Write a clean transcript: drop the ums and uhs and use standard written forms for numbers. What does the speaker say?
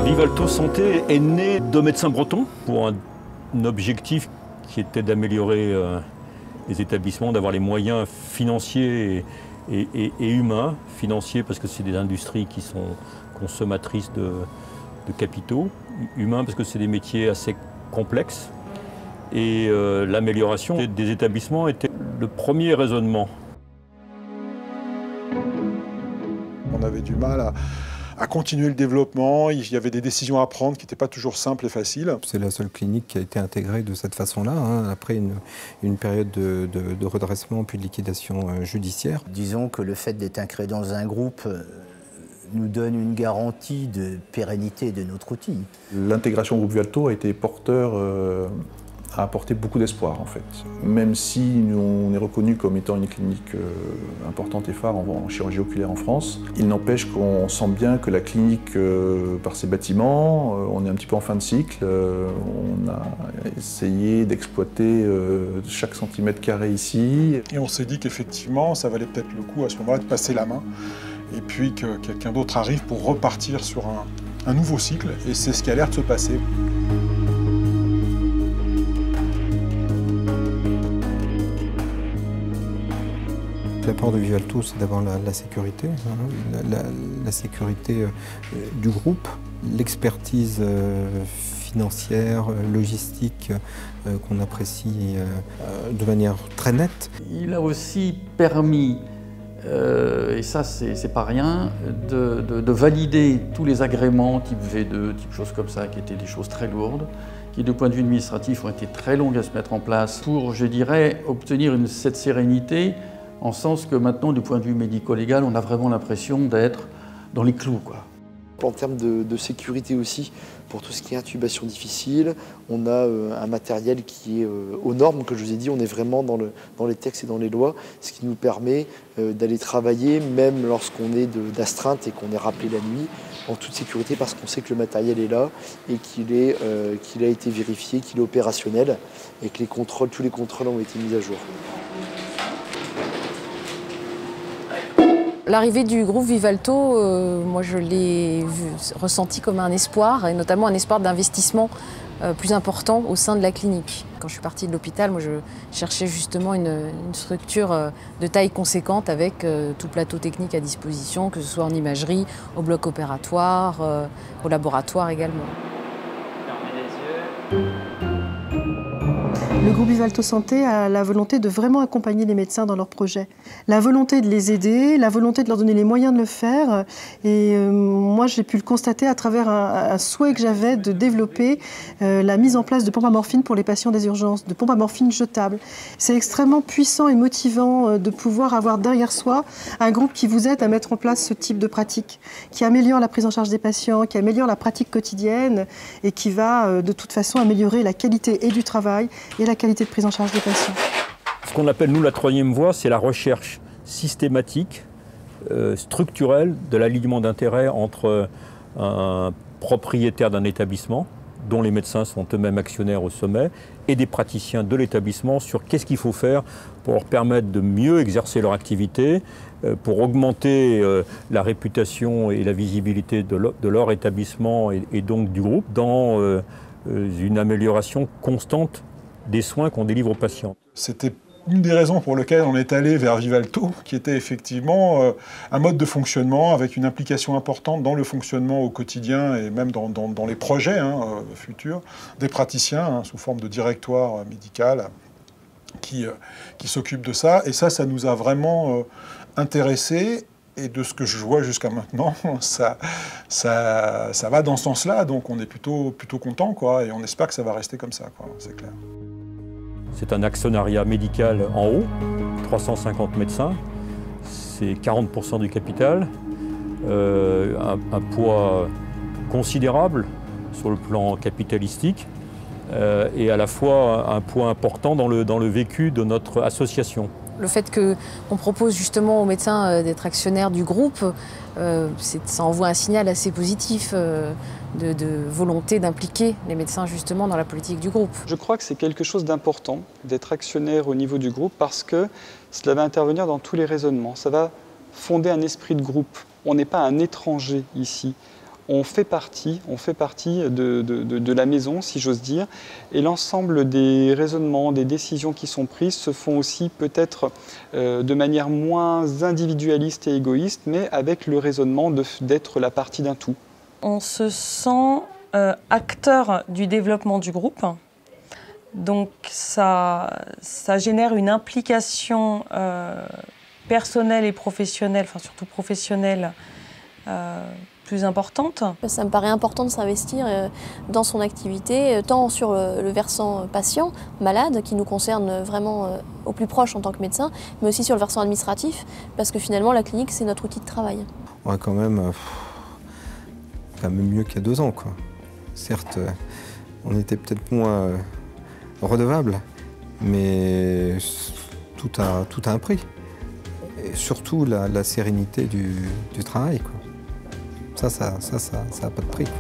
Vivalto Santé est né de médecins bretons pour un objectif qui était d'améliorer les établissements, d'avoir les moyens financiers et humains. Financiers parce que c'est des industries qui sont consommatrices de capitaux. Humains parce que c'est des métiers assez complexes. Et l'amélioration des établissements était le premier raisonnement. On avait du mal à continuer le développement, il y avait des décisions à prendre qui n'étaient pas toujours simples et faciles. C'est la seule clinique qui a été intégrée de cette façon-là, après une période de redressement puis de liquidation judiciaire. Disons que le fait d'être inclus dans un groupe nous donne une garantie de pérennité de notre outil. L'intégration au groupe Vivalto a été porteur, a apporté beaucoup d'espoir en fait. Même si on est reconnu comme étant une clinique importante et phare en chirurgie oculaire en France, il n'empêche qu'on sent bien que la clinique, par ses bâtiments, on est un petit peu en fin de cycle. On a essayé d'exploiter chaque centimètre carré ici. Et on s'est dit qu'effectivement, ça valait peut-être le coup à ce moment-là de passer la main et puis que quelqu'un d'autre arrive pour repartir sur un nouveau cycle. Et c'est ce qui a l'air de se passer. L'apport de Vivalto, c'est d'abord la sécurité, la sécurité du groupe, l'expertise financière, logistique qu'on apprécie de manière très nette. Il a aussi permis, et ça c'est pas rien, de valider tous les agréments type V2, type choses comme ça, qui étaient des choses très lourdes, qui du point de vue administratif ont été très longues à se mettre en place pour, je dirais, obtenir cette sérénité, en sens que maintenant, du point de vue médico-légal, on a vraiment l'impression d'être dans les clous, quoi. En termes de sécurité aussi, pour tout ce qui est intubation difficile, on a un matériel qui est aux normes, que je vous ai dit, on est vraiment dans les textes et dans les lois, ce qui nous permet d'aller travailler, même lorsqu'on est d'astreinte et qu'on est rappelé la nuit, en toute sécurité, parce qu'on sait que le matériel est là et qu'il a été vérifié, qu'il est opérationnel et que tous les contrôles ont été mis à jour. L'arrivée du groupe Vivalto, moi je l'ai ressenti comme un espoir, et notamment un espoir d'investissement plus important au sein de la clinique. Quand je suis partie de l'hôpital, moi je cherchais justement une structure de taille conséquente avec tout plateau technique à disposition, que ce soit en imagerie, au bloc opératoire, au laboratoire également. Le groupe Vivalto Santé a la volonté de vraiment accompagner les médecins dans leurs projets. La volonté de les aider, la volonté de leur donner les moyens de le faire. Et moi, j'ai pu le constater à travers un souhait que j'avais de développer la mise en place de pompes à morphine pour les patients des urgences, de pompes à morphine jetables. C'est extrêmement puissant et motivant de pouvoir avoir derrière soi un groupe qui vous aide à mettre en place ce type de pratique, qui améliore la prise en charge des patients, qui améliore la pratique quotidienne et qui va de toute façon améliorer la qualité et du travail et la qualité de prise en charge des patients. Ce qu'on appelle, nous, la troisième voie, c'est la recherche systématique, structurelle de l'alignement d'intérêts entre un propriétaire d'un établissement, dont les médecins sont eux-mêmes actionnaires au sommet, et des praticiens de l'établissement sur qu'est-ce qu'il faut faire pour leur permettre de mieux exercer leur activité, pour augmenter la réputation et la visibilité de leur établissement et donc du groupe, dans une amélioration constante des soins qu'on délivre aux patients. C'était une des raisons pour lesquelles on est allé vers Vivalto, qui était effectivement un mode de fonctionnement avec une implication importante dans le fonctionnement au quotidien et même dans les projets futurs des praticiens sous forme de directoire médical qui s'occupent de ça. Et ça nous a vraiment intéressés. Et de ce que je vois jusqu'à maintenant, ça va dans ce sens-là. Donc on est plutôt content, quoi, et on espère que ça va rester comme ça, quoi, c'est clair. C'est un actionnariat médical en haut, 350 médecins, c'est 40% du capital, un poids considérable sur le plan capitalistique et à la fois un poids important dans le vécu de notre association. Le fait qu'on propose justement aux médecins d'être actionnaires du groupe, ça envoie un signal assez positif de volonté d'impliquer les médecins justement dans la politique du groupe. Je crois que c'est quelque chose d'important d'être actionnaire au niveau du groupe parce que cela va intervenir dans tous les raisonnements. Ça va fonder un esprit de groupe. On n'est pas un étranger ici. on fait partie de la maison, si j'ose dire, et l'ensemble des raisonnements, des décisions qui sont prises se font aussi peut-être de manière moins individualiste et égoïste, mais avec le raisonnement d'être la partie d'un tout. On se sent acteur du développement du groupe, donc ça génère une implication personnelle et professionnelle, enfin surtout professionnelle, plus importante. Ça me paraît important de s'investir dans son activité, tant sur le versant patient, malade, qui nous concerne vraiment au plus proche en tant que médecin, mais aussi sur le versant administratif, parce que finalement la clinique c'est notre outil de travail. Ouais, quand même mieux qu'il y a 2 ans, quoi. Certes, on était peut-être moins redevable, mais tout a un prix. Et surtout la sérénité du travail, quoi. Ça n'a pas de prix, quoi.